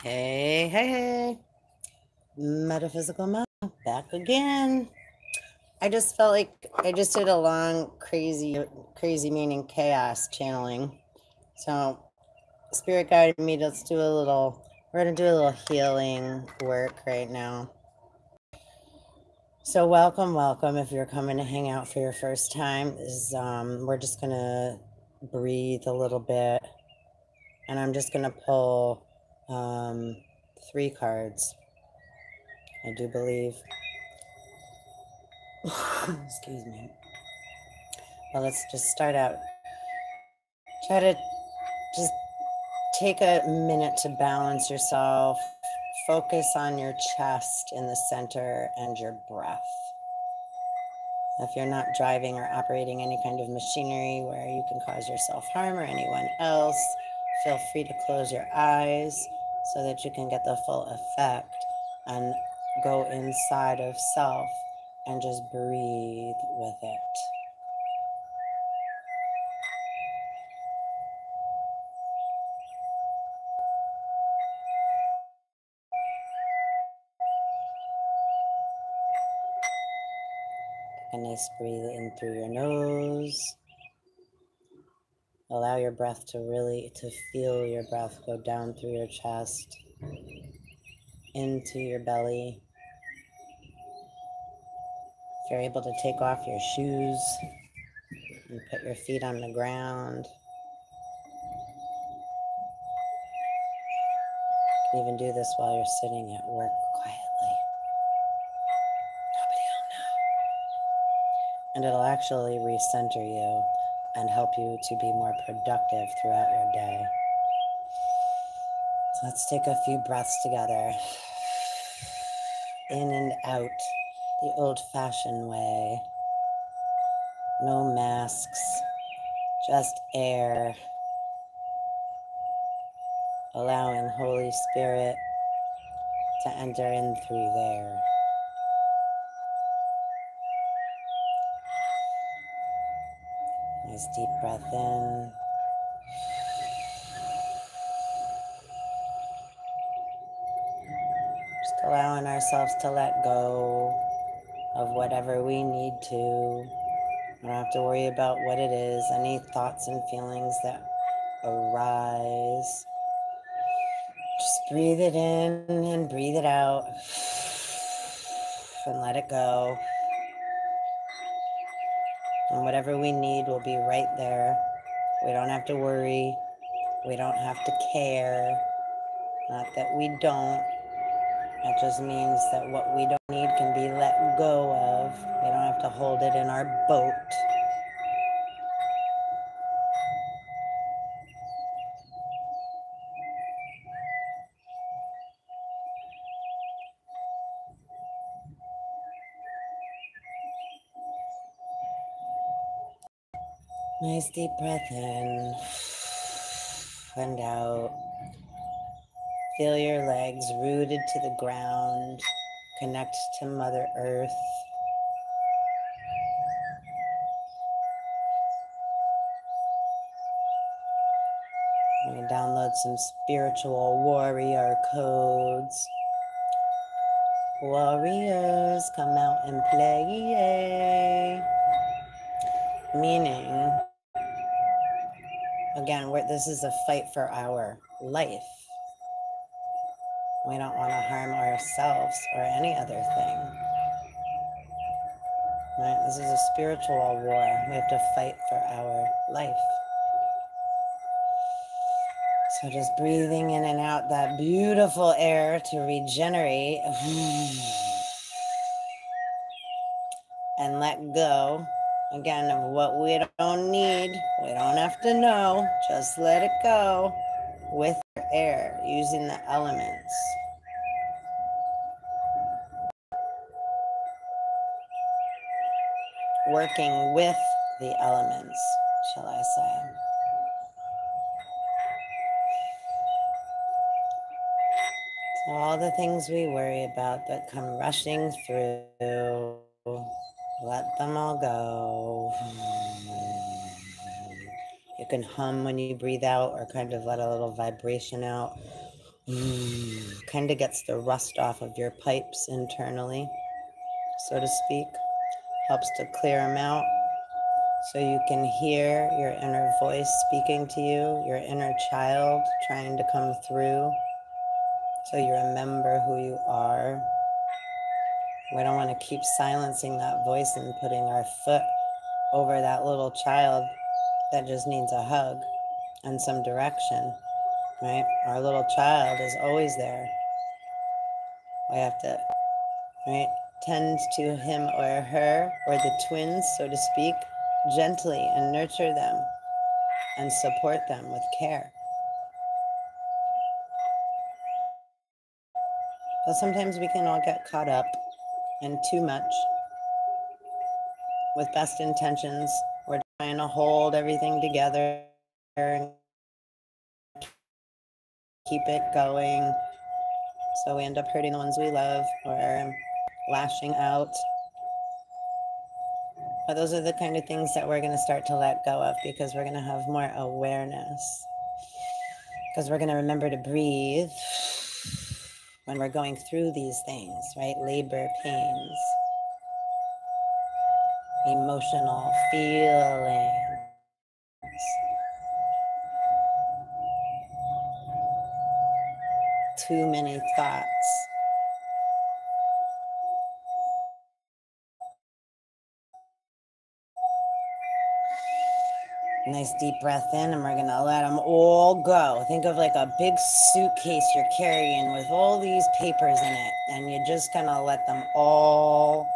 Hey, hey, hey. Metaphysical Mel back again. I just felt like I just did a long, crazy meaning chaos channeling. So Spirit guided me, we're gonna do a little healing work right now. So welcome if you're coming to hang out for your first time. We're just gonna breathe a little bit, and I'm just gonna pull 3 cards, I do believe. Excuse me. Well, let's just start out. Try to just take a minute to balance yourself. Focus on your chest in the center and your breath. If you're not driving or operating any kind of machinery where you can cause yourself harm or anyone else, feel free to close your eyes so that you can get the full effect and go inside of self and just breathe with it. A nice breathe in through your nose. Allow your breath to feel your breath go down through your chest, into your belly. If you're able to take off your shoes and put your feet on the ground, you can even do this while you're sitting at work quietly. Nobody will know. And it'll actually recenter you and help you to be more productive throughout your day. So let's take a few breaths together. In and out the old-fashioned way. No masks, just air. Allowing Holy Spirit to enter in through there. Nice deep breath in. Just allowing ourselves to let go of whatever we need to. We don't have to worry about what it is, any thoughts and feelings that arise. Just breathe it in and breathe it out and let it go. And whatever we need will be right there. We don't have to worry. We don't have to care. Not that we don't. That just means that what we don't need can be let go of. We don't have to hold it in our boat. Nice deep breath in and out. Feel your legs rooted to the ground. Connect to Mother Earth. I'm going to download some spiritual warrior codes. Warriors, come out and play. Meaning, again, this is a fight for our life. We don't want to harm ourselves or any other thing. Right? This is a spiritual war. We have to fight for our life. So just breathing in and out that beautiful air to regenerate. And let go, again, of what we don't need. We don't have to know. Just let it go with air, using the elements. Working with the elements, shall I say. So all the things we worry about that come rushing through, let them all go. You can hum when you breathe out or kind of let a little vibration out. Kind of gets the rust off of your pipes internally, so to speak. Helps to clear them out so you can hear your inner voice speaking to you, your inner child trying to come through, so you remember who you are. We don't want to keep silencing that voice and putting our foot over that little child that just needs a hug and some direction, right? Our little child is always there. We have to, right, tend to him or her, or the twins, so to speak, gently, and nurture them and support them with care. But sometimes we can all get caught up in too much with best intentions. We're trying to hold everything together and keep it going. So we end up hurting the ones we love or lashing out. But those are the kind of things that we're going to start to let go of, because we're going to have more awareness. Because we're going to remember to breathe when we're going through these things, right? Labor pains, emotional feelings, too many thoughts. Nice deep breath in, and we're going to let them all go. Think of like a big suitcase you're carrying with all these papers in it, and you're just going to let them all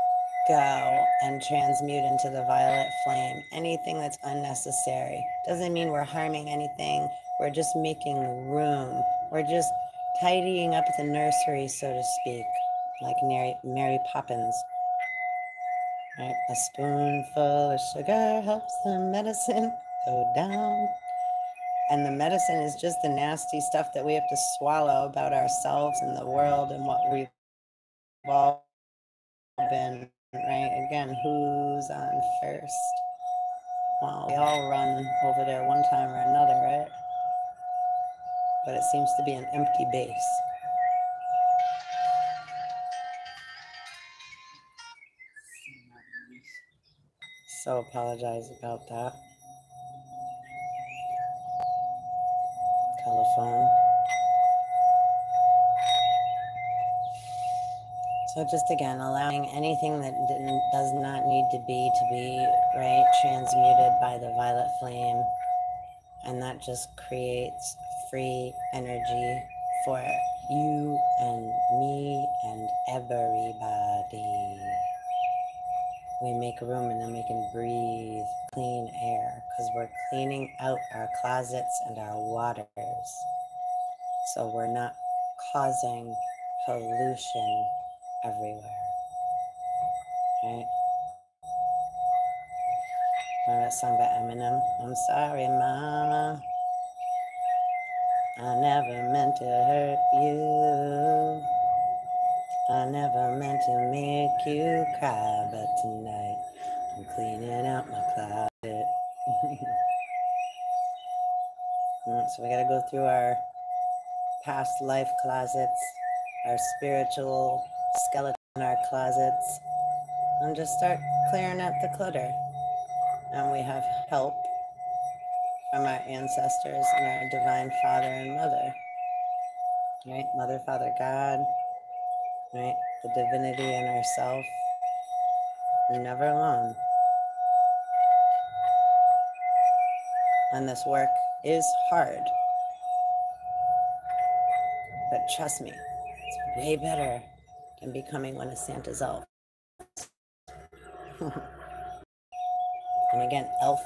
go and transmute into the violet flame. Anything that's unnecessary. Doesn't mean we're harming anything. We're just making room. We're just tidying up the nursery, so to speak, like Mary Poppins. Right? A spoonful of sugar helps the medicine go down. And the medicine is just the nasty stuff that we have to swallow about ourselves and the world and what we've all been, right? Again, who's on first? Well, we all run over there one time or another, right? But it seems to be an empty base. So apologize about that. Telephone. So just again, allowing anything that does not need to be, right, transmuted by the violet flame. And that just creates free energy for you and me and everybody. We make room, and then we can breathe clean air, because we're cleaning out our closets and our waters. So we're not causing pollution everywhere. Right? Remember that song by Eminem? I'm sorry, mama. I never meant to hurt you. I never meant to make you cry, but tonight I'm cleaning out my closet. So we gotta go through our past life closets, our spiritual skeleton in our closets, and just start clearing out the clutter. And we have help from our ancestors and our divine father and mother, right? Mother, Father, God, right? The divinity in ourself. We're never alone. And this work is hard. But trust me, it's way better than becoming one of Santa's elves. And again, elf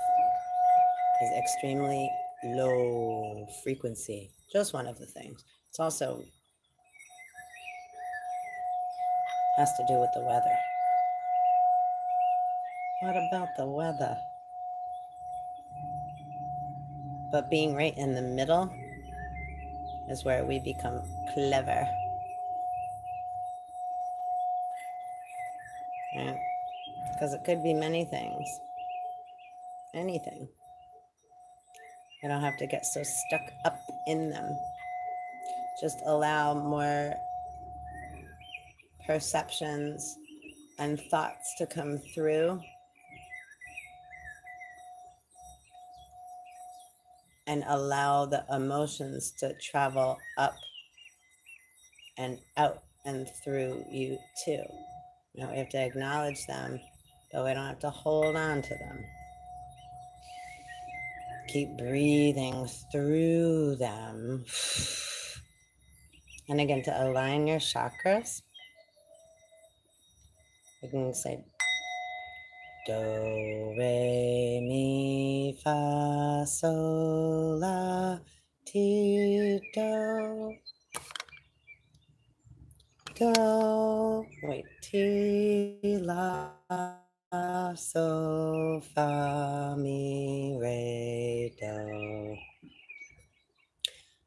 is extremely low frequency. Just one of the things. It's also has to do with the weather. What about the weather? But being right in the middle is where we become clever. Right? Because it could be many things. Anything. You don't have to get so stuck up in them. just allow more perceptions and thoughts to come through, and allow the emotions to travel up and out and through you too. You know, we have to acknowledge them, but we don't have to hold on to them. Keep breathing through them. And again, to align your chakras, we can say do, re, mi, fa, sol, la, ti, do. Do, wait, ti, la, so, fa, mi, re, do.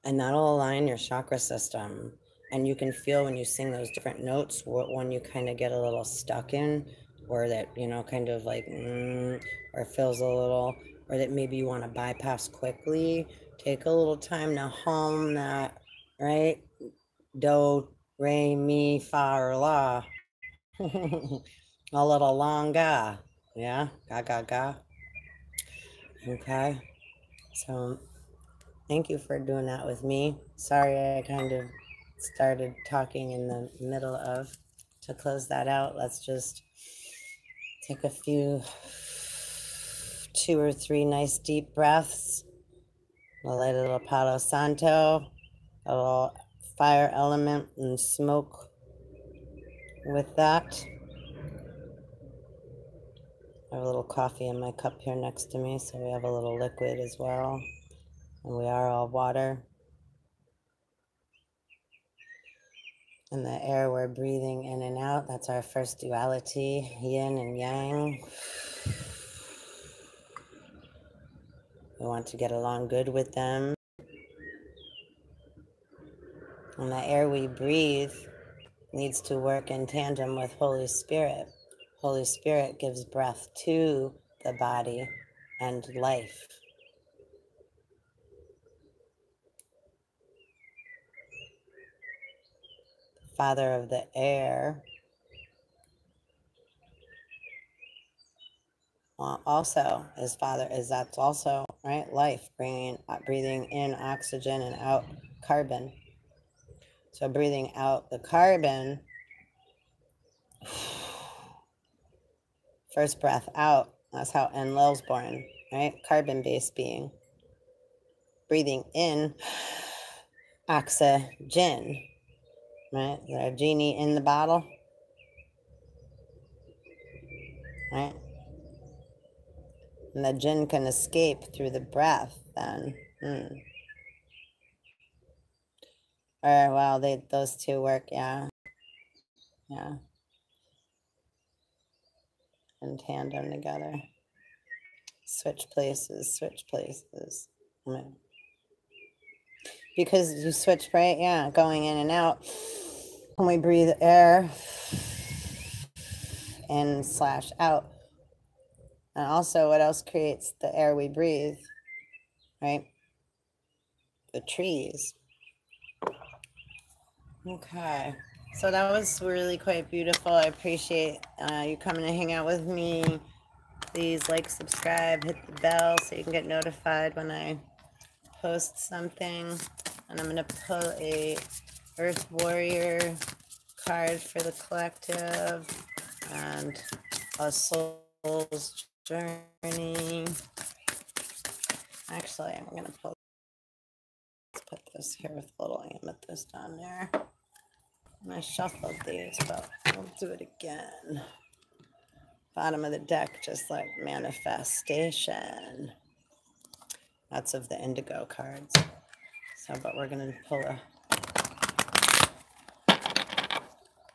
And that'll align your chakra system. And you can feel when you sing those different notes, what one you kind of get a little stuck in, or that, you know, kind of like, or feels a little, or that maybe you want to bypass quickly. Take a little time to hum that, right? Do, re, mi, fa, or la. A little longer. Yeah, ga, ga, ga. Okay. So thank you for doing that with me. Sorry, I kind of started talking in the middle of. To close that out, let's just take a few, 2 or 3 nice deep breaths. We'll light a little Palo Santo, a little fire element and smoke with that. I have a little coffee in my cup here next to me, so we have a little liquid as well. And we are all water. And the air we're breathing in and out, that's our first duality, yin and yang. We want to get along good with them. And the air we breathe needs to work in tandem with Holy Spirit. Holy Spirit gives breath to the body and life. Father of the air also is that's also, right, life, breathing in oxygen and out carbon. So breathing out the carbon, first breath out, that's how Enlil's born, right? Carbon-based being. Breathing in oxygen, right? Is there a genie in the bottle? Right? And the jinn can escape through the breath then. Or, well, those two work, yeah. Yeah. In tandem together. Switch places, switch places. Because you switch, right? Yeah, going in and out. When we breathe air in/out. And also, what else creates the air we breathe, right? The trees. Okay. So that was really quite beautiful. I appreciate you coming to hang out with me. Please like, subscribe, hit the bell so you can get notified when I post something. And I'm going to pull a Earth Warrior card for the collective and a Soul's Journey. Actually, I'm going to pull. Let's put this here with a little amethyst on there. And I shuffled these, but we'll do it again. Bottom of the deck, just like manifestation. Lots of the indigo cards. So, but we're going to pull a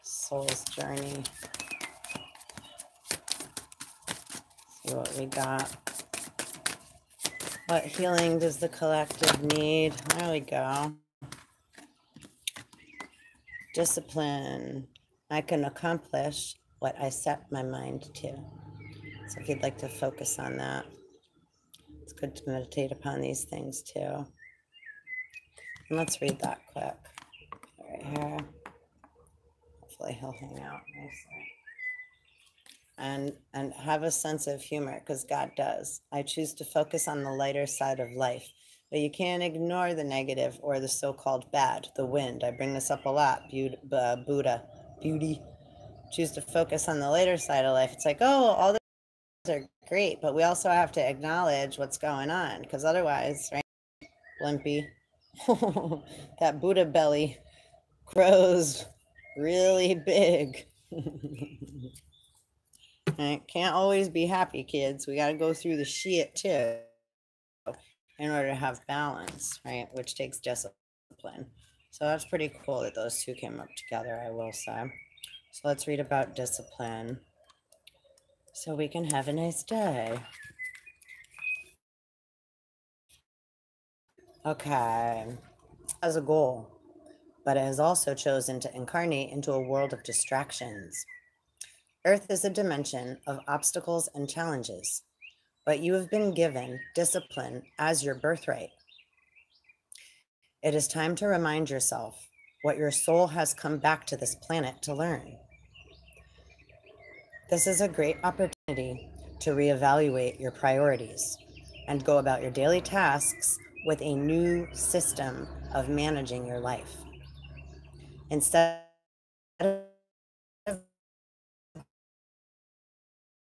Soul's Journey. See what we got. What healing does the collective need? There we go. Discipline. I can accomplish what I set my mind to. So if you'd like to focus on that, it's good to meditate upon these things too. And let's read that quick. Hopefully he'll hang out nicely. And have a sense of humor, because God does. I choose to focus on the lighter side of life, but you can't ignore the negative or the so-called bad, the wind. I bring this up a lot. Buddha, beauty. Choose to focus on the lighter side of life. It's like, oh, all the are great, but we also have to acknowledge what's going on, because otherwise, right, Blimpy, that Buddha belly grows really big. Right? Can't always be happy, kids. We got to go through the shit too in order to have balance, right? Which takes discipline. So that's pretty cool that those two came up together, I will say. So let's read about discipline so we can have a nice day. Okay. As a goal, but it has also chosen to incarnate into a world of distractions. Earth is a dimension of obstacles and challenges, but you have been given discipline as your birthright. It is time to remind yourself what your soul has come back to this planet to learn. This is a great opportunity to reevaluate your priorities and go about your daily tasks with a new system of managing your life. Instead of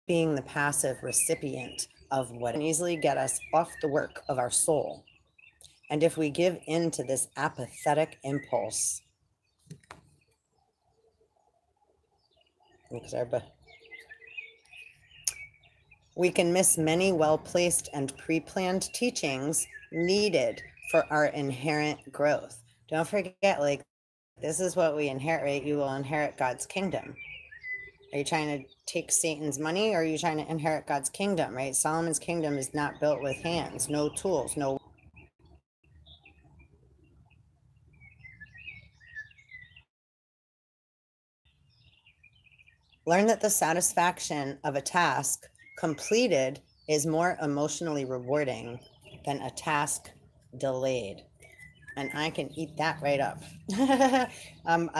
being the passive recipient of what can easily get us off the work of our soul. And if we give in to this apathetic impulse, we can miss many well-placed and pre-planned teachings needed for our inherent growth. Don't forget, like, this is what we inherit, right? You will inherit God's kingdom. Are you trying to take Satan's money, or are you trying to inherit God's kingdom, right? Solomon's kingdom is not built with hands, no tools, no. Learn that the satisfaction of a task completed is more emotionally rewarding than a task delayed. And I can eat that right up.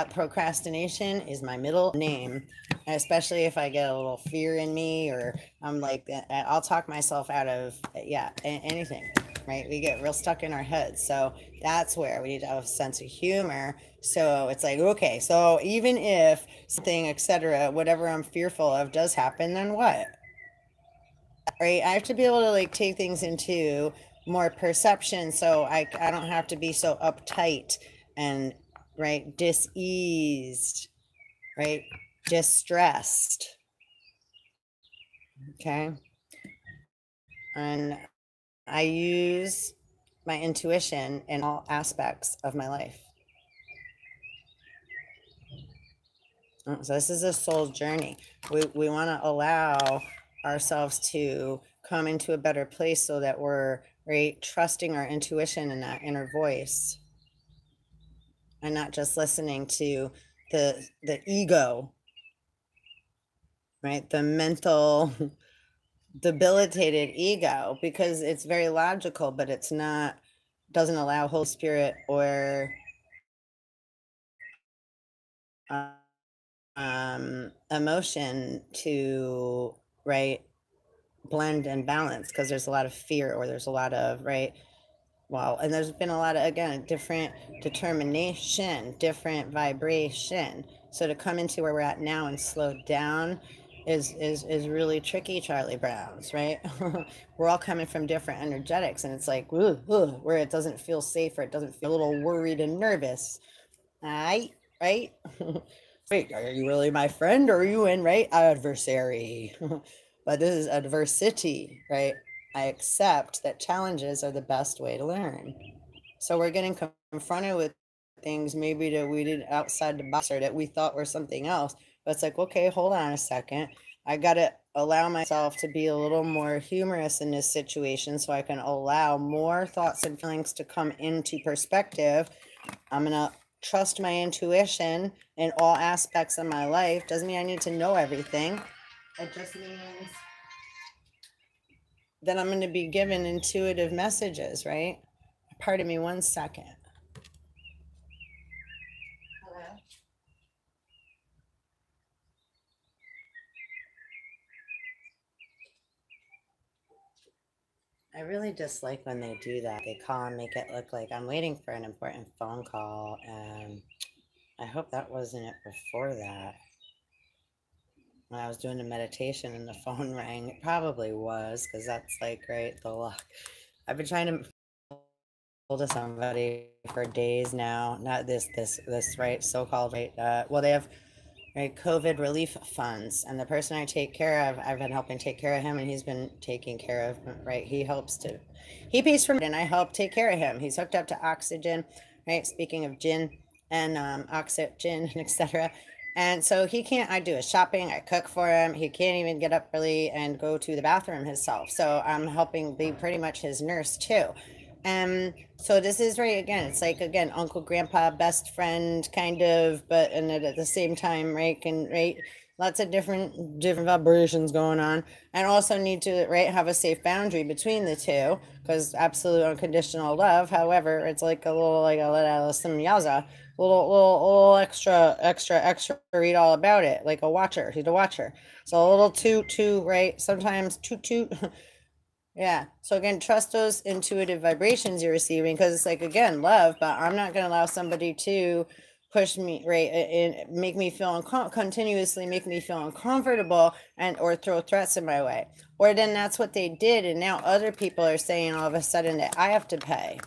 Procrastination is my middle name, especially if I get a little fear in me, or I'm like, I'll talk myself out of, yeah, anything, right? We get real stuck in our heads. So that's where we need to have a sense of humor. So it's like, okay, so even if something, etc., whatever I'm fearful of does happen, then what? Right? I have to be able to like take things into more perception, so I don't have to be so uptight and, right, diseased, right, distressed. Okay. And I use my intuition in all aspects of my life. So this is a soul journey. We want to allow ourselves to come into a better place so that we're, right, trusting our intuition and that inner voice, and not just listening to the ego, right? The mental debilitated ego, because it's very logical, but it's not, doesn't allow Holy Spirit or emotion to, right, blend and balance, because there's a lot of fear, or there's a lot of, right, well, and there's been a lot of, again, different determination, different vibration. So to come into where we're at now and slow down is really tricky, Charlie Browns, right? We're all coming from different energetics, and it's like, where it doesn't feel safe, or it doesn't feel a little worried and nervous. Right? Wait, are you really my friend, or are you in, right, adversary? But this is adversity, right? I accept that challenges are the best way to learn. So we're getting confronted with things maybe that we did outside the box, or that we thought were something else. But it's like, okay, hold on a second. I got to allow myself to be a little more humorous in this situation, so I can allow more thoughts and feelings to come into perspective. I'm going to trust my intuition in all aspects of my life. Doesn't mean I need to know everything. It just means that I'm going to be given intuitive messages, right? Pardon me 1 second. Hello? I really dislike when they do that. They call and make it look like I'm waiting for an important phone call, and I hope that wasn't it before that. When I was doing the meditation and the phone rang, it probably was, because that's like, right, the luck. I've been trying to hold to somebody for days now. Not this right, so-called right. Well, they have right COVID relief funds, and the person I take care of, I've been helping take care of him, and he's been taking care of, right, he pays for me, and I help take care of him. He's hooked up to oxygen, right, speaking of gin and oxygen, etc. And so he can't, I do his shopping, I cook for him, he can't even get up early and go to the bathroom himself, so I'm helping be pretty much his nurse too. And so this is right, again, it's like, again, uncle, grandpa, best friend kind of, but and at the same time, right, and right, lots of different vibrations going on, and also need to, right, have a safe boundary between the two, because absolute unconditional love, however, it's like a little, like a little some yaza, little extra read all about it, like a watcher, he's a watcher, so a little toot, right, sometimes toot. Yeah. So again, trust those intuitive vibrations you're receiving, because it's like, again, love, but I'm not going to allow somebody to push me, right, and make me feel continuously make me feel uncomfortable, and or throw threats in my way. Or then that's what they did, and now other people are saying all of a sudden that I have to pay.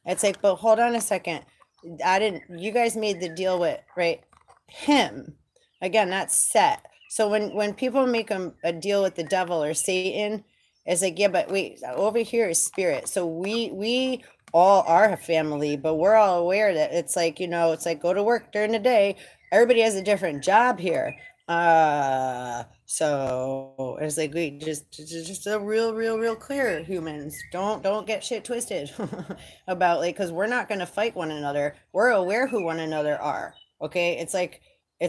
It's like, but hold on a second. You guys made the deal with, right, him. Again, that's set. So when people make a deal with the devil or Satan, it's like, yeah, but wait, over here is spirit. So we all are a family, but we're all aware that it's like, it's like, go to work during the day. Everybody has a different job here. So it's like, we just a real clear, humans. Don't get shit twisted about, like, because we're not going to fight one another. We're aware who one another are. Okay. It's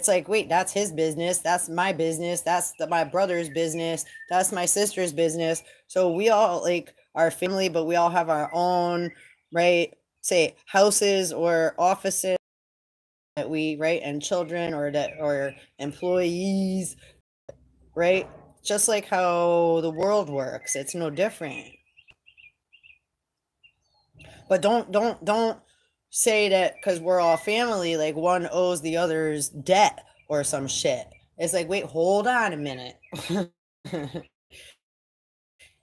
like, wait, that's his business. That's my business. That's my brother's business. That's my sister's business. So we all, like, are family, but we all have our own, right, say, houses or offices that we, right, and children or employees, right? Just like how the world works. It's no different. But don't say that because we're all family, like one owes the other's debt or some shit. It's like, wait, hold on a minute.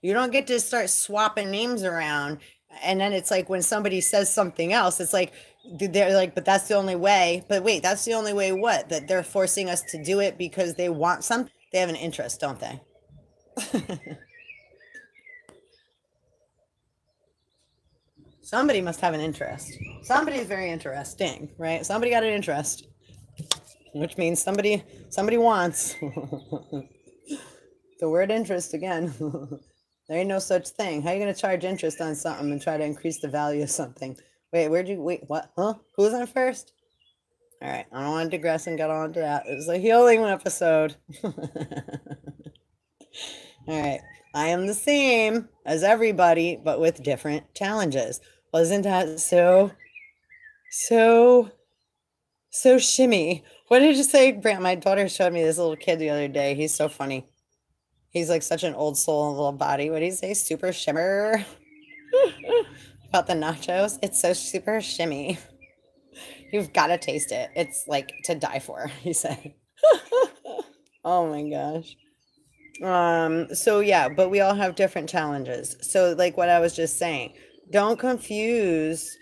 You don't get to start swapping names around. And then it's like when somebody says something else, it's like, they're like, but that's the only way. But wait, that's the only way what? That they're forcing us to do it because they want something? They have an interest, don't they? Somebody must have an interest. Somebody's very interesting, right? Somebody got an interest, which means somebody wants. The word interest again. There ain't no such thing. How are you going to charge interest on something and try to increase the value of something? Wait, what? Huh? Who's on first? All right, I don't want to digress and get on to that. It was a healing episode. All right, I am the same as everybody, but with different challenges. Wasn't that so shimmy? What did you say, Brant? My daughter showed me this little kid the other day. He's so funny. He's like such an old soul in a little body. What did he say? Super shimmer? About the nachos? It's so super shimmy. You've got to taste it. It's like to die for, he said. Oh my gosh. So yeah, but we all have different challenges. So like what I was just saying, don't confuse.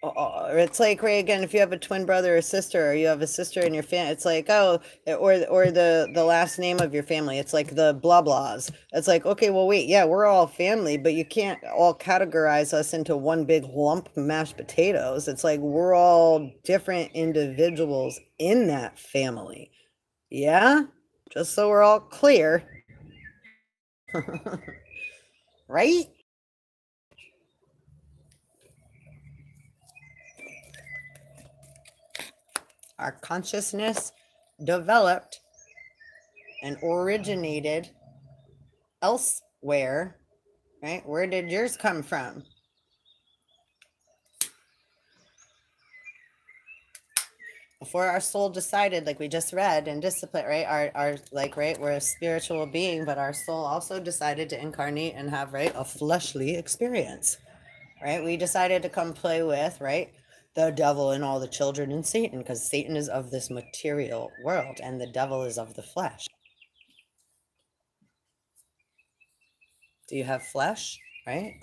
It's like, right, again, if you have a twin brother or sister, or you have a sister in your family, it's like, oh, or the last name of your family, it's like the blah blahs. It's like, okay, well, wait, yeah, we're all family, but you can't all categorize us into one big lump of mashed potatoes. It's like we're all different individuals in that family. Yeah, just so we're all clear. Right? Our consciousness developed and originated elsewhere, right? Where did yours come from? before our soul decided, like we just read in Discipline, right? Our like, right, we're a spiritual being, but our soul also decided to incarnate and have, right, a fleshly experience, right? We decided to come play with, right, the devil and all the children and Satan, because Satan is of this material world and the devil is of the flesh. Do you have flesh, right?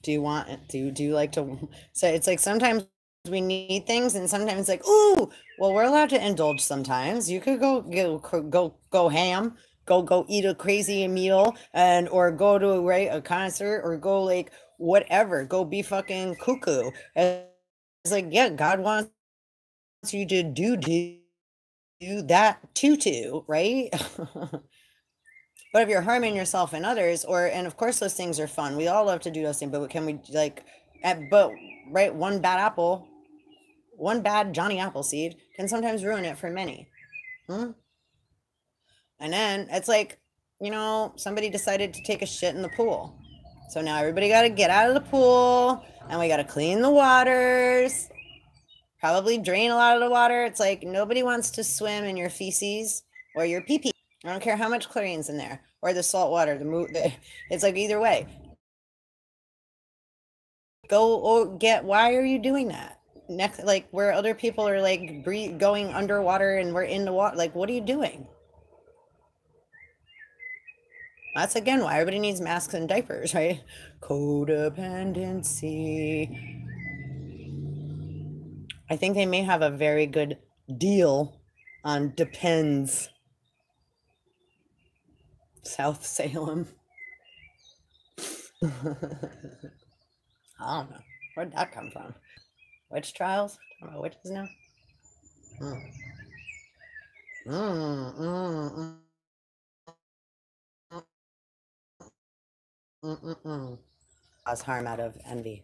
Do you want it? Do you like to? So it's like sometimes we need things, and sometimes like, ooh, well, we're allowed to indulge sometimes. You could go ham, go eat a crazy meal, and or go to, right, a concert, or go like whatever, go be fucking cuckoo. And it's like, yeah, God wants you to do that too, right? But if you're harming yourself and others, and of course those things are fun. We all love to do those things, but can we like, but right, one bad apple, one bad Johnny Appleseed can sometimes ruin it for many. And then it's like, somebody decided to take a shit in the pool. So now everybody got to get out of the pool and we got to clean the waters, probably drain a lot of the water. It's like nobody wants to swim in your feces or your pee-pee. I don't care how much chlorine's in there or the salt water. It's like either way. Why are you doing that? Next, like where other people are like going underwater and we're in the water. Like, what are you doing? That's again why everybody needs masks and diapers, right? Codependency. I think they may have a very good deal on Depends. South Salem. I don't know. Where'd that come from? Witch trials? Talking about witches now? Cause harm out of envy,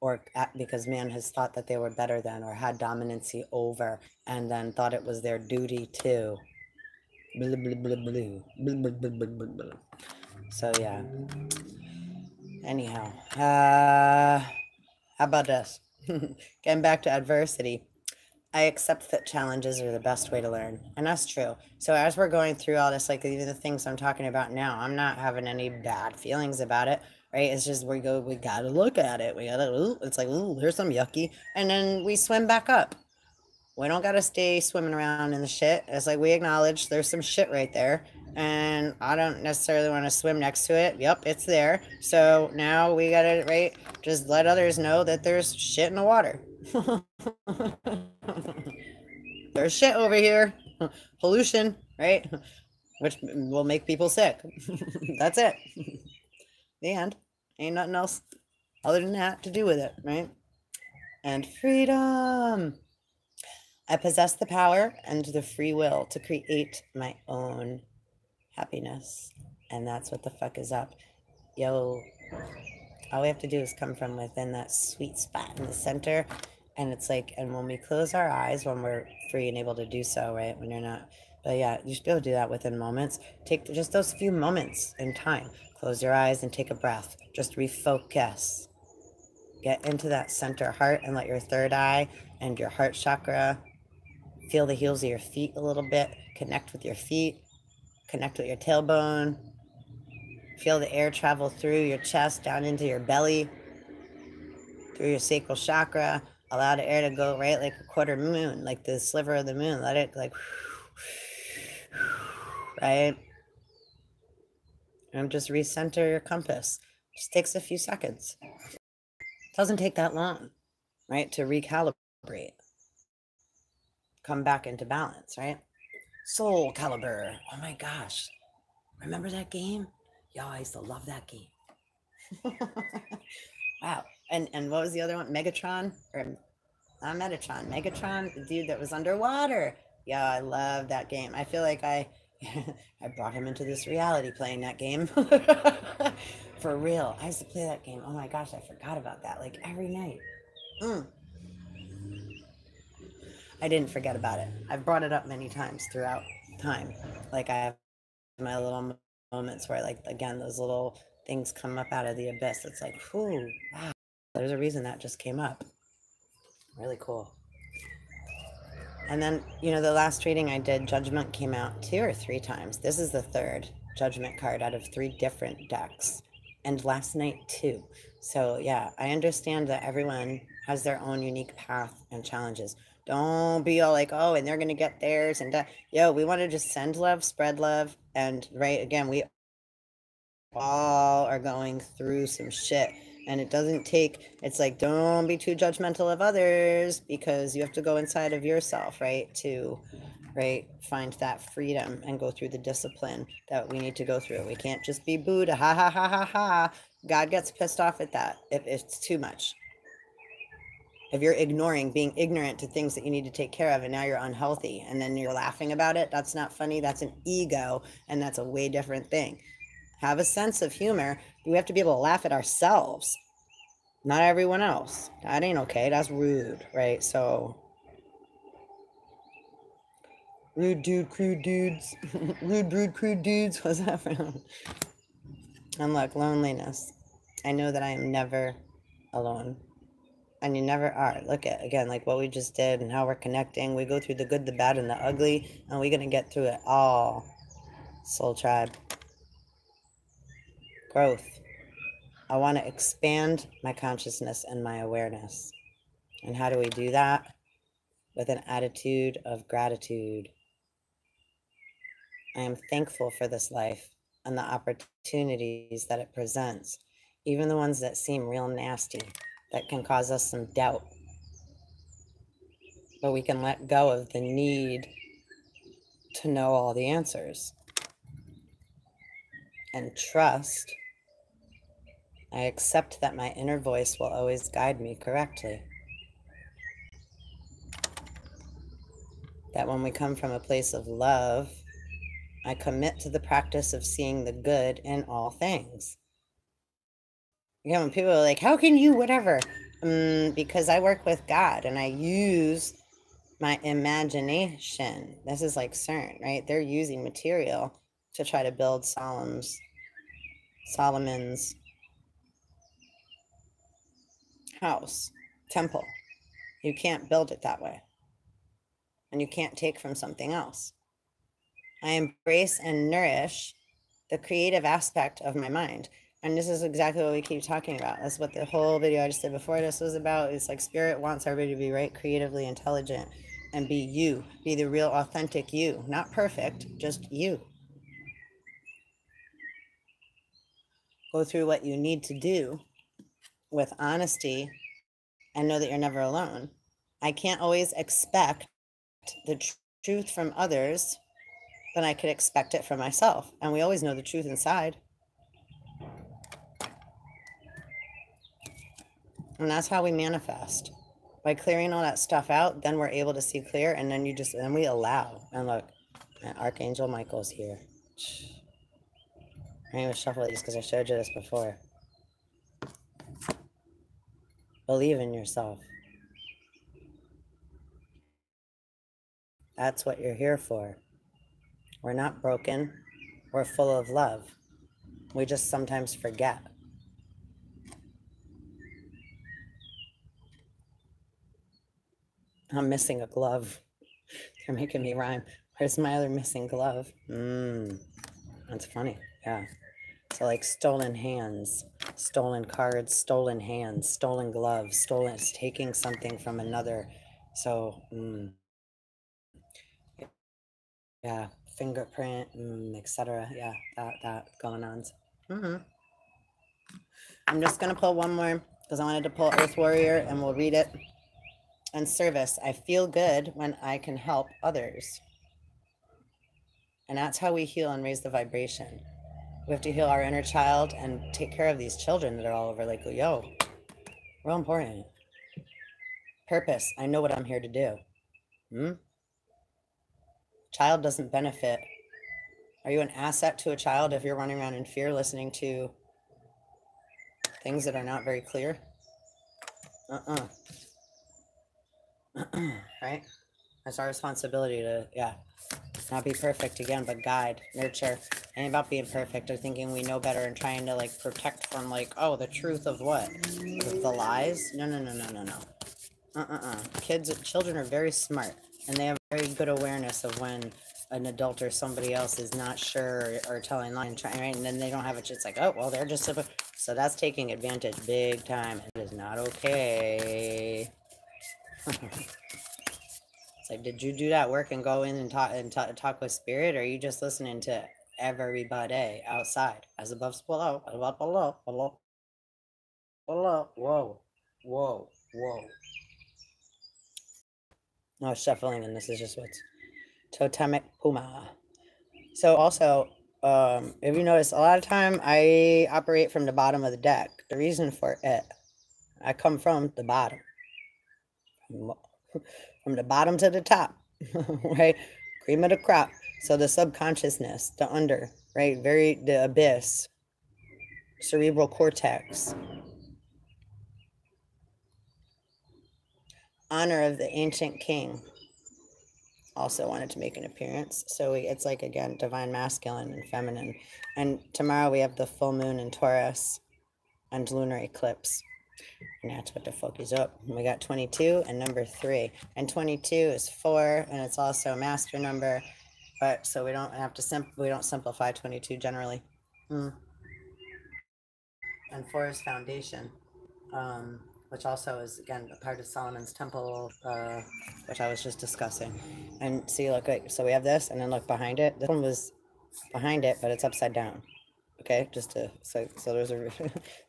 or because man has thought that they were better than, or had dominancy over, and then thought it was their duty to. Blah, blah, blah, blah, blah, blah, blah, blah, blah, blah. So yeah. Anyhow, how about this? Getting back to adversity. I accept that challenges are the best way to learn, and that's true. So as we're going through all this, like even the things I'm talking about now, I'm not having any bad feelings about it, right? It's just we gotta look at it. It's like, ooh, here's some yucky, and then we swim back up. We don't gotta stay swimming around in the shit. It's like we acknowledge there's some shit right there, and I don't necessarily want to swim next to it. Yep, it's there. So now we gotta, right, just let others know that there's shit in the water. There's shit over here. Pollution, right? Which will make people sick. That's it. The end. Ain't nothing else other than that to do with it, right? And freedom. I possess the power and the free will to create my own happiness. And that's what the fuck is up. Yo, all we have to do is come from within that sweet spot in the center. And it's like, and when we close our eyes, when we're free and able to do so, right? When you're not, but yeah, you should be able to do that within moments. Take just those few moments in time. Close your eyes and take a breath. Just refocus. Get into that center heart and let your third eye and your heart chakra feel the heels of your feet a little bit. Connect with your feet. Connect with your tailbone. Feel the air travel through your chest, down into your belly, through your sacral chakra. Allow the air to go, right, like a quarter moon, like the sliver of the moon. Let it like, right? And just recenter your compass. Just takes a few seconds. Doesn't take that long, right, to recalibrate. Come back into balance, right? Soul Calibur. Oh my gosh. Remember that game? Yo, I used to love that game. Wow. And what was the other one? Megatron? Or not Metatron. Megatron, the dude that was underwater. Yeah, I love that game. I feel like I brought him into this reality playing that game. For real. I used to play that game. Oh my gosh, I forgot about that. Like every night. I didn't forget about it. I've brought it up many times throughout time. Like I have my little moments where, like, again, those little things come up out of the abyss. It's like, whoo, wow. There's a reason that just came up. Really cool. And then, you know, the last reading I did, Judgment came out 2 or 3 times. This is the 3rd Judgment card out of 3 different decks. And last night too. So yeah, I understand that everyone has their own unique path and challenges. Don't be all like, oh, and they're going to get theirs. And yo, we want to just send love, spread love. And right, again, we all are going through some shit. And it doesn't take, it's like, don't be too judgmental of others, because you have to go inside of yourself, right? To, right, find that freedom and go through the discipline that we need to go through. We can't just be Buddha, ha, ha, ha, ha, ha. God gets pissed off at that if it's too much. If you're ignoring, being ignorant to things that you need to take care of, and now you're unhealthy, and then you're laughing about it, that's not funny. That's an ego, and that's a way different thing. Have a sense of humor. We have to be able to laugh at ourselves, not everyone else. That ain't okay. That's rude, right? So, rude dude, crude dudes. Rude, rude, crude dudes. What's that from? And look, loneliness. I know that I am never alone. And you never are. Look at, again, like what we just did and how we're connecting. We go through the good, the bad, and the ugly, and we're going to get through it all. Soul tribe. Growth. I want to expand my consciousness and my awareness. And how do we do that? With an attitude of gratitude. I am thankful for this life and the opportunities that it presents, even the ones that seem real nasty, that can cause us some doubt. But we can let go of the need to know all the answers. And trust. I accept that my inner voice will always guide me correctly. That when we come from a place of love, I commit to the practice of seeing the good in all things. You know, when people are like, how can you, whatever? Because I work with God and I use my imagination. This is like CERN, right? They're using material to try to build Solomon's house, temple. You can't build it that way. And you can't take from something else. I embrace and nourish the creative aspect of my mind. And this is exactly what we keep talking about. That's what the whole video I just did before this was about. It's like spirit wants everybody to be right, creatively intelligent, and be you. Be the real authentic you. Not perfect, just you. Go through what you need to do with honesty and know that you're never alone. I can't always expect the truth from others, but I could expect it from myself. And we always know the truth inside. And that's how we manifest. By clearing all that stuff out, then we're able to see clear, and then we allow. And look, Archangel Michael's here. I'm going to shuffle these because I showed you this before. Believe in yourself. That's what you're here for. We're not broken. We're full of love. We just sometimes forget. I'm missing a glove. They're making me rhyme. Where's my other missing glove? That's funny. Yeah. So like stolen hands, stolen cards, stolen hands, stolen gloves, stolen, it's taking something from another. So, yeah, fingerprint, etc. Yeah, that going on. I'm just going to pull one more because I wanted to pull Earth Warrior and we'll read it. And service. I feel good when I can help others. And that's how we heal and raise the vibration. We have to heal our inner child and take care of these children that are all over like, yo, real important. Purpose. I know what I'm here to do. Child doesn't benefit. Are you an asset to a child if you're running around in fear, listening to things that are not very clear? Right? That's our responsibility to, not be perfect again, but guide, nurture. Ain't about being perfect or thinking we know better and trying to like protect from like, oh, the truth of what? The lies? No. Children are very smart. And they have very good awareness of when an adult or somebody else is not sure or telling lies and trying, right? And then they don't have it. It's like, oh, well, they're just so that's taking advantage big time. It is not okay. It's like, did you do that work and go in and talk with spirit, or are you just listening to everybody outside? As above, below, above, below, below, below. Whoa, whoa, whoa. No shuffling, and this is just what's totemic puma. So also, if you notice, a lot of time I operate from the bottom of the deck. The reason for it, I come from the bottom. From the bottom to the top, right? Cream of the crop. So the subconsciousness, the under, right? The abyss, cerebral cortex. Honor of the ancient king also wanted to make an appearance. So it's like, again, divine masculine and feminine. And tomorrow we have the full moon in Taurus and lunar eclipse. And that's what the fuck is up. We got 22 and number 3. And 22 is 4, and it's also a master number. But so we don't have to we don't simplify 22 generally. And 4 is foundation, which also is, again, a part of Solomon's temple, which I was just discussing. And see, look, so we have this, and then look behind it. This one was behind it, but it's upside down. Okay, just to so there's a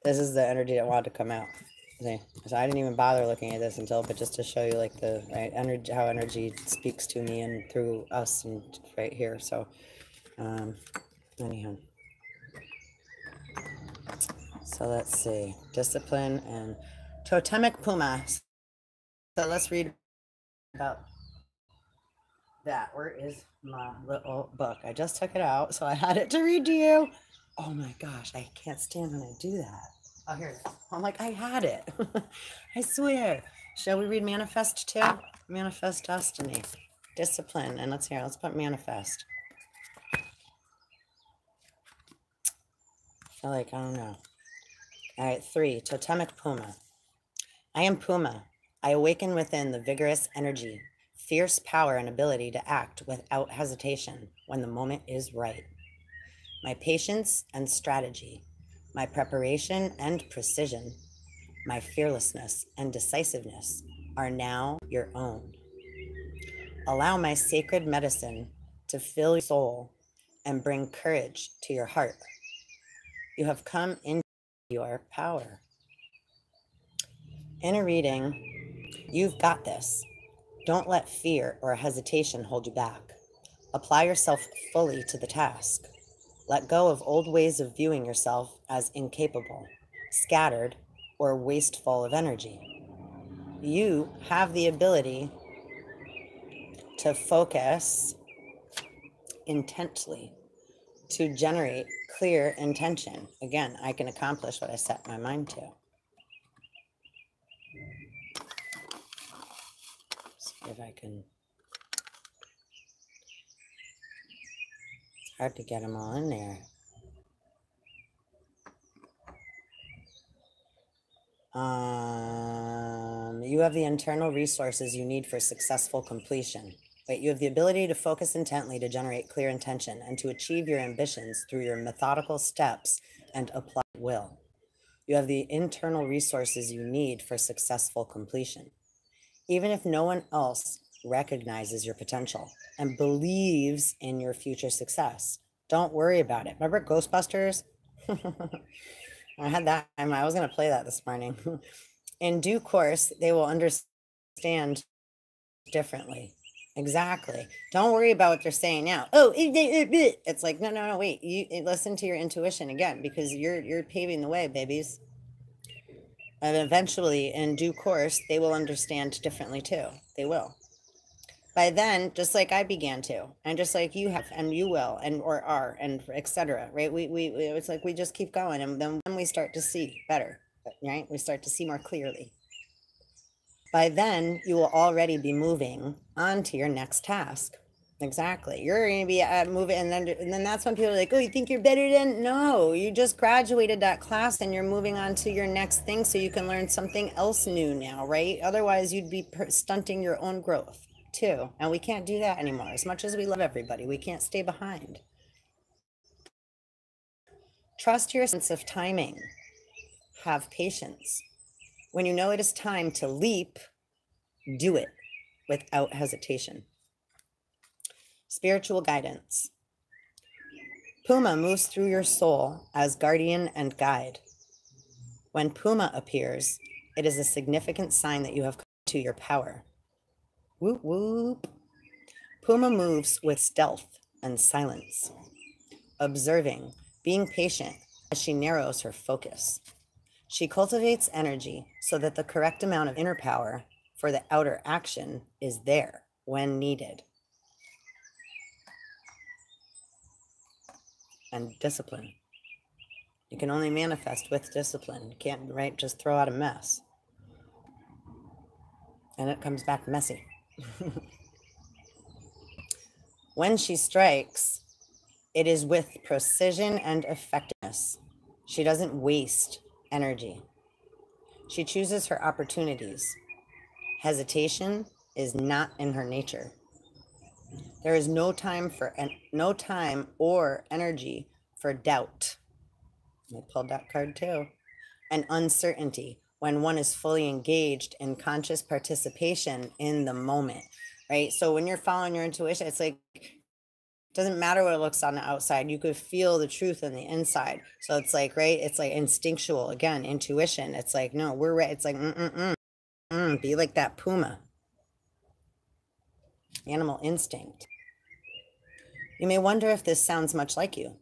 this is the energy that wanted to come out. See, so I didn't even bother looking at this until, but just to show you like the right energy, how energy speaks to me and through us and right here. So, anyhow, so let's see, discipline and totemic puma. So let's read about that. Where is my little book? I just took it out, so I had it to read to you. Oh my gosh, I can't stand when I do that. Oh, here it is. I'm like, I had it. I swear. Shall we read manifest too? Manifest destiny. Discipline. And let's put manifest. I feel like, I don't know. All right, 3, totemic puma. I am Puma. I awaken within the vigorous energy, fierce power and ability to act without hesitation when the moment is right. My patience and strategy, my preparation and precision, my fearlessness and decisiveness are now your own. Allow my sacred medicine to fill your soul and bring courage to your heart. You have come into your power. In a reading, you've got this. Don't let fear or hesitation hold you back. Apply yourself fully to the task. Let go of old ways of viewing yourself as incapable, scattered, or wasteful of energy. You have the ability to focus intently, to generate clear intention. Again, I can accomplish what I set my mind to. See if I can. It's hard to get them all in there. You have the internal resources you need for successful completion. Wait, you have the ability to focus intently to generate clear intention and to achieve your ambitions through your methodical steps and applied will. You have the internal resources you need for successful completion. Even if no one else recognizes your potential and believes in your future success, don't worry about it. Remember Ghostbusters? I had that. I was going to play that this morning. In due course, they will understand differently. Exactly. Don't worry about what they're saying now. Oh, it's like, no, wait. You listen to your intuition again, because you're paving the way, babies. And eventually, in due course, they will understand differently too. They will. By then, just like I began to, and just like you have, and you will, and or are, and etc. Right? It's like we just keep going, and then we start to see better. Right? We start to see more clearly. By then, you will already be moving on to your next task. Exactly. You're going to be moving, and then that's when people are like, "Oh, you think you're better than?" No, you just graduated that class, and you're moving on to your next thing, so you can learn something else new now, right? Otherwise, you'd be stunting your own growth. too. And we can't do that anymore. As much as we love everybody, we can't stay behind. Trust your sense of timing. Have patience. When you know it is time to leap, do it without hesitation. Spiritual guidance. Puma moves through your soul as guardian and guide. When Puma appears, it is a significant sign that you have come to your power. Whoop, whoop. Puma moves with stealth and silence, observing, being patient as she narrows her focus. She cultivates energy so that the correct amount of inner power for the outer action is there when needed. And discipline. You can only manifest with discipline. You can't, right, just throw out a mess. And it comes back messy. When she strikes, it is with precision and effectiveness. She doesn't waste energy. She chooses her opportunities. Hesitation is not in her nature. There is no time or energy for doubt. I pulled that card too. And uncertainty when one is fully engaged in conscious participation in the moment, right? So when you're following your intuition, it's like, it doesn't matter what it looks on the outside. You could feel the truth on the inside. So it's like, right? It's like instinctual. Again, intuition. It's like, no, we're right. It's like, be like that puma. Animal instinct. You may wonder if this sounds much like you.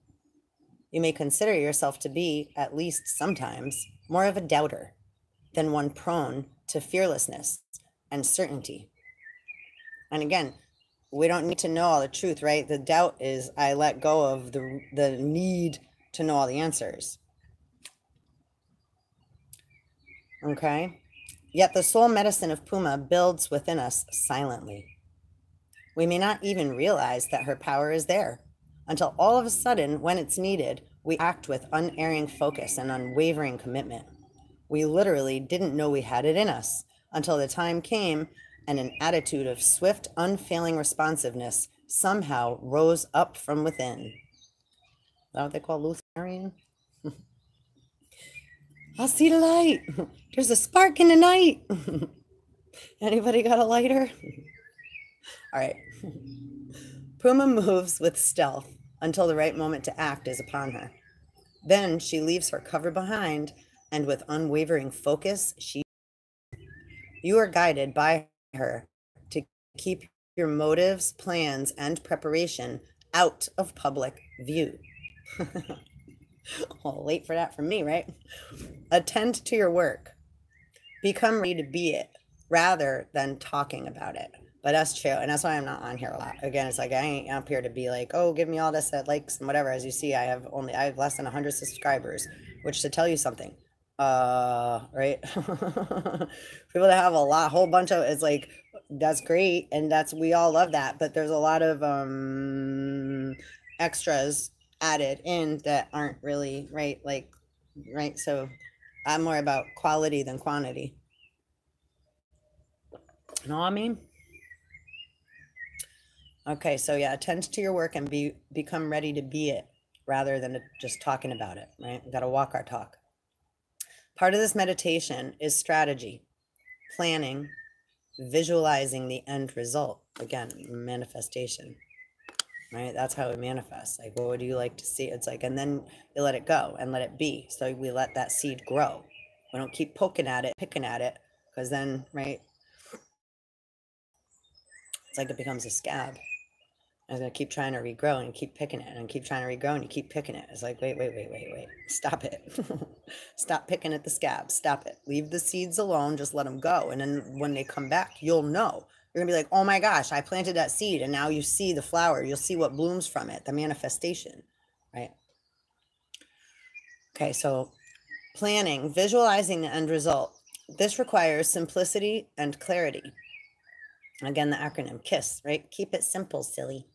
You may consider yourself to be, at least sometimes, more of a doubter than one prone to fearlessness and certainty. And again, we don't need to know all the truth, right? The doubt is I let go of the need to know all the answers. Okay? Yet the soul medicine of Puma builds within us silently. We may not even realize that her power is there until all of a sudden, when it's needed, we act with unerring focus and unwavering commitment. We literally didn't know we had it in us until the time came and an attitude of swift, unfailing responsiveness somehow rose up from within. Is that what they call Luciferian? I'll see the light. There's a spark in the night. Anybody got a lighter? All right. Puma moves with stealth until the right moment to act is upon her. Then she leaves her cover behind, and with unwavering focus, you are guided by her to keep your motives, plans, and preparation out of public view. Well, wait for that from me, right? Attend to your work. Become ready to be it rather than talking about it. But that's true. And that's why I'm not on here a lot. Again, it's like I ain't up here to be like, oh, give me all this likes and whatever. As you see, I have less than 100 subscribers, which to tell you something, right? People that have a whole bunch of, it's like, that's great. And we all love that. But there's a lot of extras added in that aren't really right. Right. So I'm more about quality than quantity. You know what I mean? Okay, so yeah, attend to your work and become ready to be it rather than just talking about it, right? We got to walk our talk. Part of this meditation is strategy, planning, visualizing the end result. Again, manifestation, right? That's how it manifests. Like, what would you like to see? It's like, and then you let it go and let it be. So we let that seed grow. We don't keep poking at it, picking at it, because then, right? It's like it becomes a scab. I was going to keep trying to regrow and keep picking it and keep trying to regrow and you keep picking it. It's like, wait. Stop it. Stop picking at the scabs. Stop it. Leave the seeds alone. Just let them go. And then when they come back, you'll know. You're going to be like, oh my gosh, I planted that seed. And now you see the flower. You'll see what blooms from it, the manifestation, right? Okay, so planning, visualizing the end result. This requires simplicity and clarity. Again, the acronym KISS, right? Keep it simple, silly.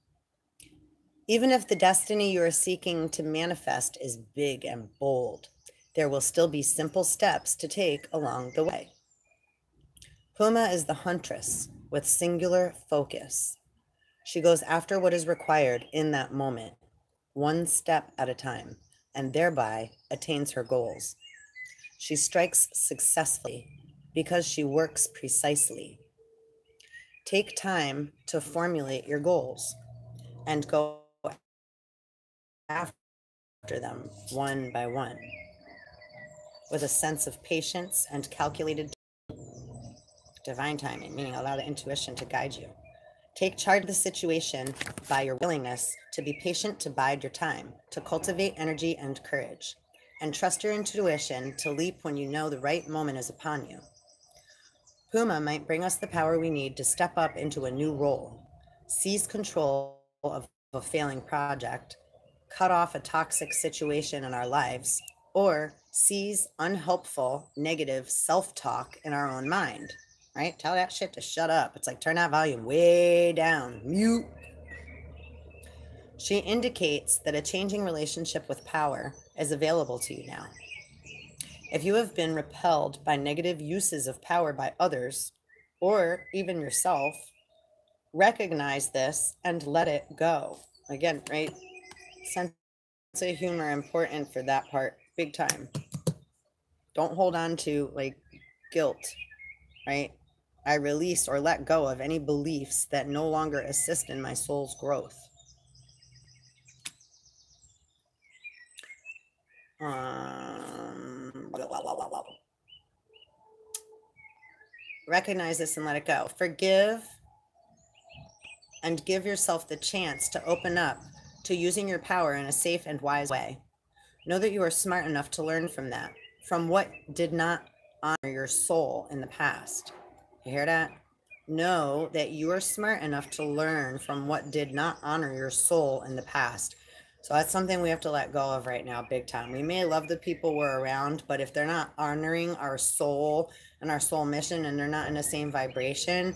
Even if the destiny you are seeking to manifest is big and bold, there will still be simple steps to take along the way. Puma is the huntress with singular focus. She goes after what is required in that moment, one step at a time, and thereby attains her goals. She strikes successfully because she works precisely. Take time to formulate your goals and go after them one by one with a sense of patience and calculated divine timing, meaning allow the intuition to guide you. Take charge of the situation by your willingness to be patient, to bide your time, to cultivate energy and courage, and trust your intuition to leap when you know the right moment is upon you. Puma might bring us the power we need to step up into a new role, seize control of a failing project, cut off a toxic situation in our lives, or seize unhelpful, negative self-talk in our own mind, right? Tell that shit to shut up. It's like, turn that volume way down, mute. She indicates that a changing relationship with power is available to you now. If you have been repelled by negative uses of power by others, or even yourself, recognize this and let it go. Again, right? Sense of humor important for that part, big time. Don't hold on to like guilt, right? I release or let go of any beliefs that no longer assist in my soul's growth. Recognize this and let it go. Forgive and give yourself the chance to open up to using your power in a safe and wise way. Know that you are smart enough to learn from that, from what did not honor your soul in the past. You hear that? Know that you are smart enough to learn from what did not honor your soul in the past. So that's something we have to let go of right now, big time. We may love the people we're around, but if they're not honoring our soul and our soul mission and they're not in the same vibration,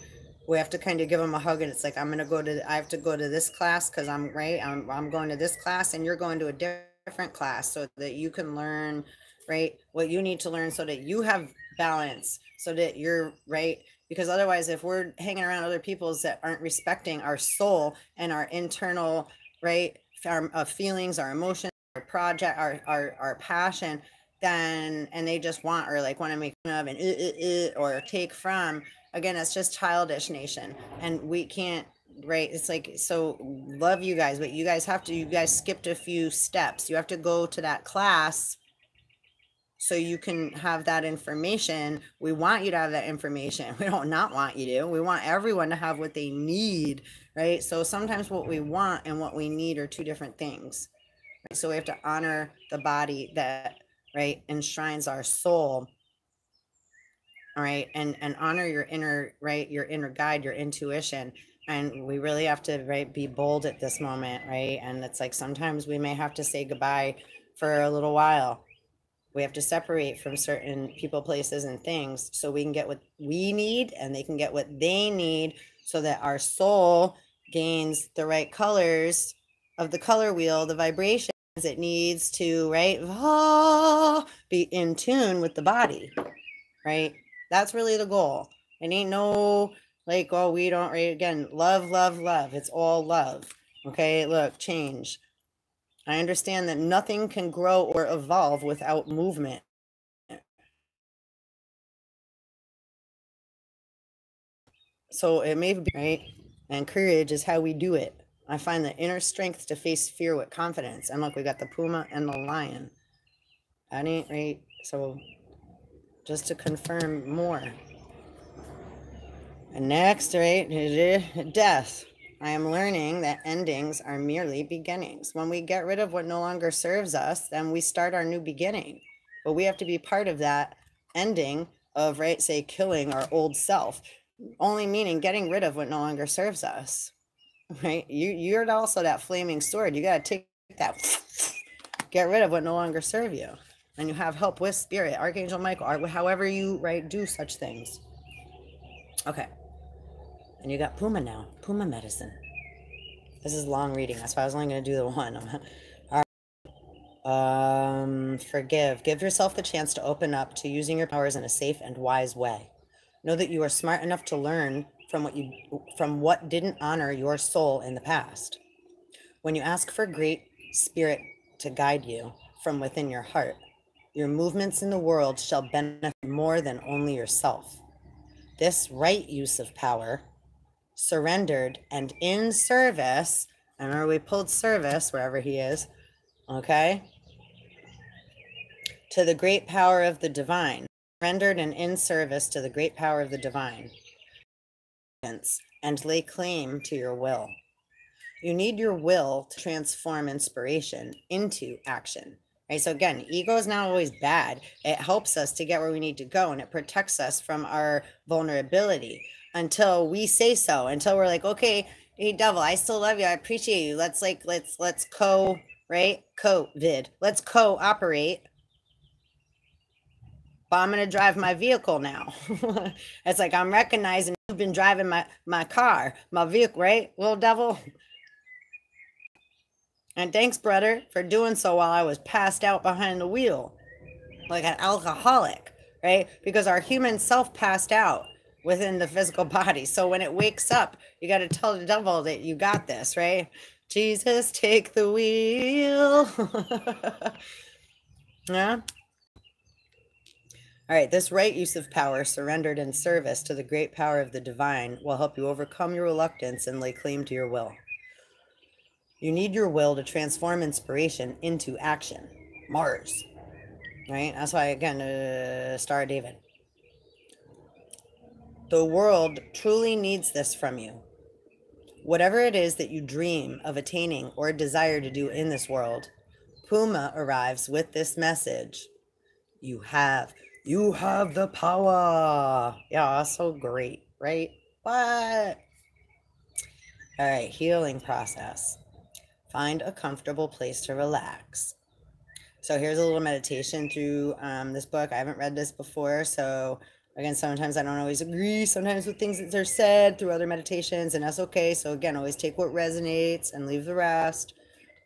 we have to kind of give them a hug. And it's like, I have to go to this class because I'm going to this class and you're going to a different class so that you can learn, right, what you need to learn so that you have balance, so that you're right. Because otherwise, if we're hanging around other people's that aren't respecting our soul and our internal, right, our feelings, our emotions, our project, our passion, then, and they just want to make fun of and or take from, again, it's just childish nation. And we can't, right? It's like, so love you guys, but you guys skipped a few steps. You have to go to that class so you can have that information. We want you to have that information. We don't not want you to. We want everyone to have what they need, right? So sometimes what we want and what we need are two different things. Right? So we have to honor the body that, right, enshrines our soul, all right, and honor your inner, right, your inner guide, your intuition. And we really have to, right, be bold at this moment, right? And it's like sometimes we may have to say goodbye for a little while. We have to separate from certain people, places, and things so we can get what we need and they can get what they need so that our soul gains the right colors of the color wheel, the vibrations it needs to, right, be in tune with the body, right? That's really the goal. It ain't no like, oh, we don't, right? Again, love, love, love. It's all love. Okay, look, change. I understand that nothing can grow or evolve without movement. So it may be, right? And courage is how we do it. I find the inner strength to face fear with confidence. And look, we got the puma and the lion. That ain't right. So just to confirm more. And next, right, death. I am learning that endings are merely beginnings. When we get rid of what no longer serves us, then we start our new beginning. But we have to be part of that ending of, right, say, killing our old self. Only meaning getting rid of what no longer serves us, right? You're also that flaming sword. You got to take that, get rid of what no longer serve you. And you have help with spirit, Archangel Michael, or however you, right, do such things. Okay. And you got Puma now, Puma medicine. This is long reading. That's why I was only going to do the one. All right. Forgive. Give yourself the chance to open up to using your powers in a safe and wise way. Know that you are smart enough to learn from what didn't honor your soul in the past. When you ask for great spirit to guide you from within your heart, your movements in the world shall benefit more than only yourself. This right use of power, surrendered and in service, I remember we pulled service wherever he is, okay, to the great power of the divine, rendered and in service to the great power of the divine, and lay claim to your will. You need your will to transform inspiration into action, right? So again, ego is not always bad. It helps us to get where we need to go, and it protects us from our vulnerability until we say so, until we're like, okay, hey devil, I still love you. I appreciate you. Let's COVID. Let's cooperate. But I'm going to drive my vehicle now. It's like I'm recognizing you've been driving my car, my vehicle, right, little devil? And thanks, brother, for doing so while I was passed out behind the wheel, like an alcoholic, right? Because our human self passed out within the physical body. So when it wakes up, you got to tell the devil that you got this, right? Jesus, take the wheel. Yeah. All right, this right use of power, surrendered in service to the great power of the divine, will help you overcome your reluctance and lay claim to your will. You need your will to transform inspiration into action. Mars, right? That's why, again, Star of David. The world truly needs this from you. Whatever it is that you dream of attaining or desire to do in this world, Puma arrives with this message. You have the power. Yeah, so great, right? What? All right, healing process. Find a comfortable place to relax. So here's a little meditation through this book. I haven't read this before, so again, sometimes I don't always agree sometimes with things that are said through other meditations, and that's okay. So again, always take what resonates and leave the rest.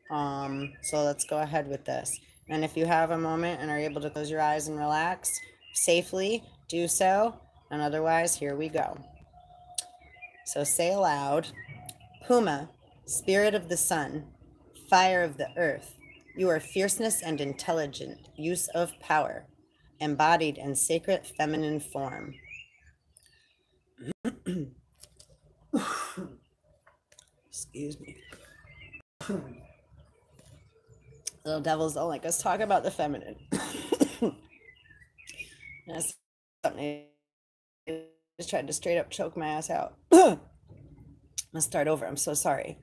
So let's go ahead with this. And if you have a moment and are able to close your eyes and relax safely, do so. And otherwise, here we go. So say aloud, Puma, spirit of the sun, fire of the earth, you are fierceness and intelligent use of power, embodied in sacred feminine form. Excuse me. Little devils don't like us talk about the feminine. That's something I just tried to straight up choke my ass out. Let's start over. I'm so sorry.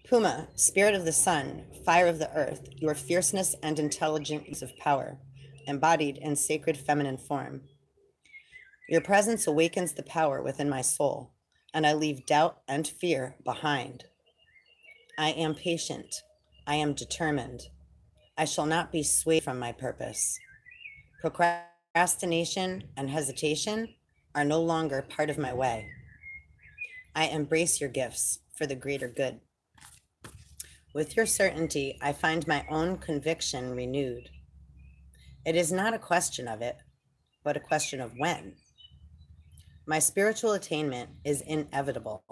Puma, spirit of the sun, fire of the earth, your fierceness and intelligent use of power, embodied in sacred feminine form. Your presence awakens the power within my soul, and I leave doubt and fear behind. I am patient. I am determined. I shall not be swayed from my purpose. Procrastination and hesitation are no longer part of my way. I embrace your gifts for the greater good. With your certainty, I find my own conviction renewed. It is not a question of it, but a question of when. My spiritual attainment is inevitable.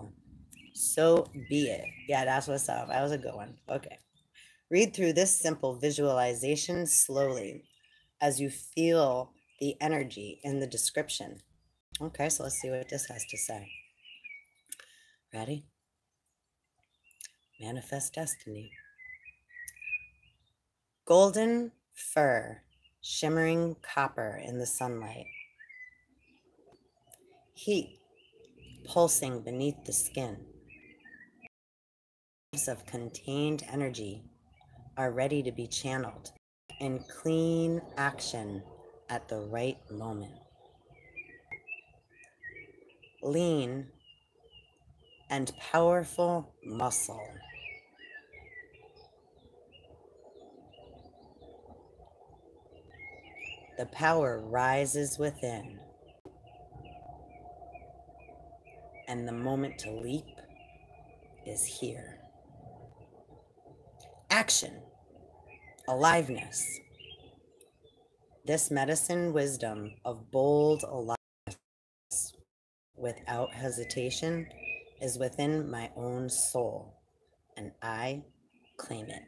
So be it. Yeah, that's what's up. That was a good one. Okay. Read through this simple visualization slowly as you feel the energy in the description. Okay, so let's see what this has to say. Ready? Manifest destiny. Golden fur, shimmering copper in the sunlight. Heat pulsing beneath the skin. Waves of contained energy are ready to be channeled in clean action at the right moment. Lean and powerful muscle. The power rises within, and the moment to leap is here. Action, aliveness. This medicine wisdom of bold aliveness without hesitation is within my own soul, and I claim it.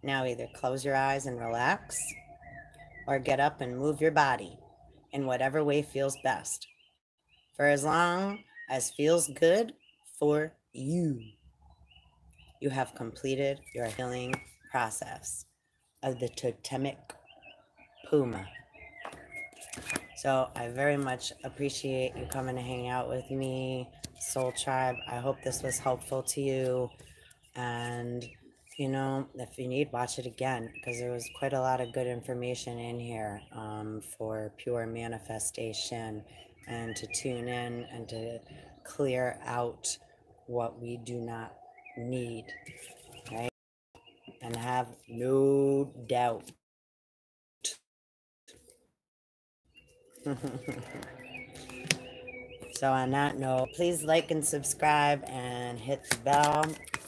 Now either close your eyes and relax, or get up and move your body in whatever way feels best, for as long as feels good for you. You have completed your healing process of the totemic puma. So I very much appreciate you coming to hang out with me, Soul Tribe. I hope this was helpful to you. And, you know, if you need, watch it again, because there was quite a lot of good information in here for pure manifestation, and to tune in and to clear out what we do not need, right? And have no doubt. So on that note, please like and subscribe and hit the bell.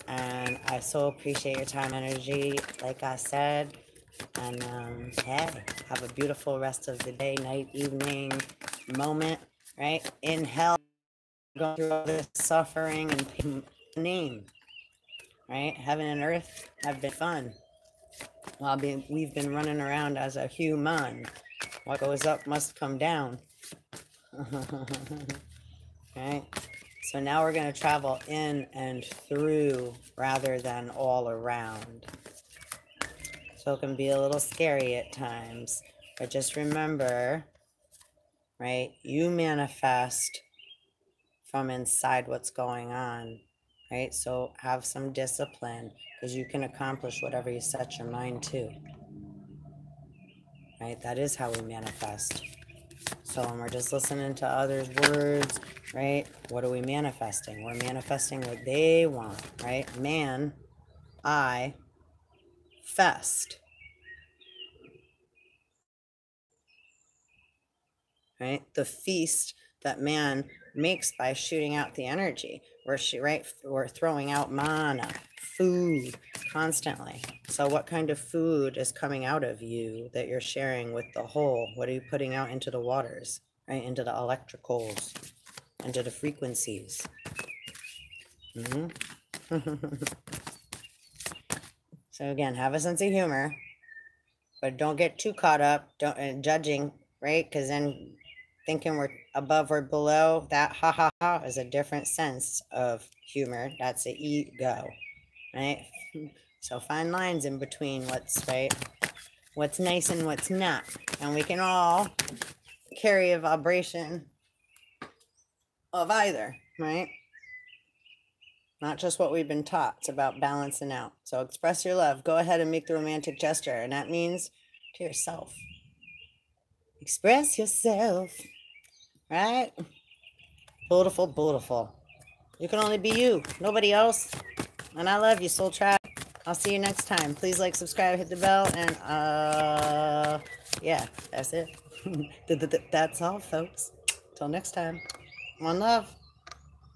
And I so appreciate your time and energy, like I said. And hey, have a beautiful rest of the day, night, evening, moment, right? In hell, going through all this suffering and pain, right? Heaven and earth have been fun. Well, we've been running around as a human. What goes up must come down. Right? So now we're going to travel in and through rather than all around. So it can be a little scary at times. But just remember, right? You manifest from inside what's going on, right? So have some discipline, because you can accomplish whatever you set your mind to. Right? That is how we manifest. So when we're just listening to others' words, right? What are we manifesting? We're manifesting what they want, right? Man, I, fest. Right? The feast that man makes by shooting out the energy. We're throwing out mana, food, constantly. So what kind of food is coming out of you that you're sharing with the whole? What are you putting out into the waters, right? Into the electricals, into the frequencies. So again, have a sense of humor, but don't get too caught up judging, right? Because then thinking we're above or below, that ha ha ha is a different sense of humor. That's the ego, right? So find lines in between what's right, what's nice and what's not. And we can all carry a vibration of either, right? Not just what we've been taught. It's about balancing out. So express your love. Go ahead and make the romantic gesture. And that means to yourself. Express yourself. Right? Beautiful, beautiful. You can only be you. Nobody else. And I love you, Soul Tribe. I'll see you next time. Please like, subscribe, hit the bell. And yeah, that's it. That's all, folks. Till next time. One love.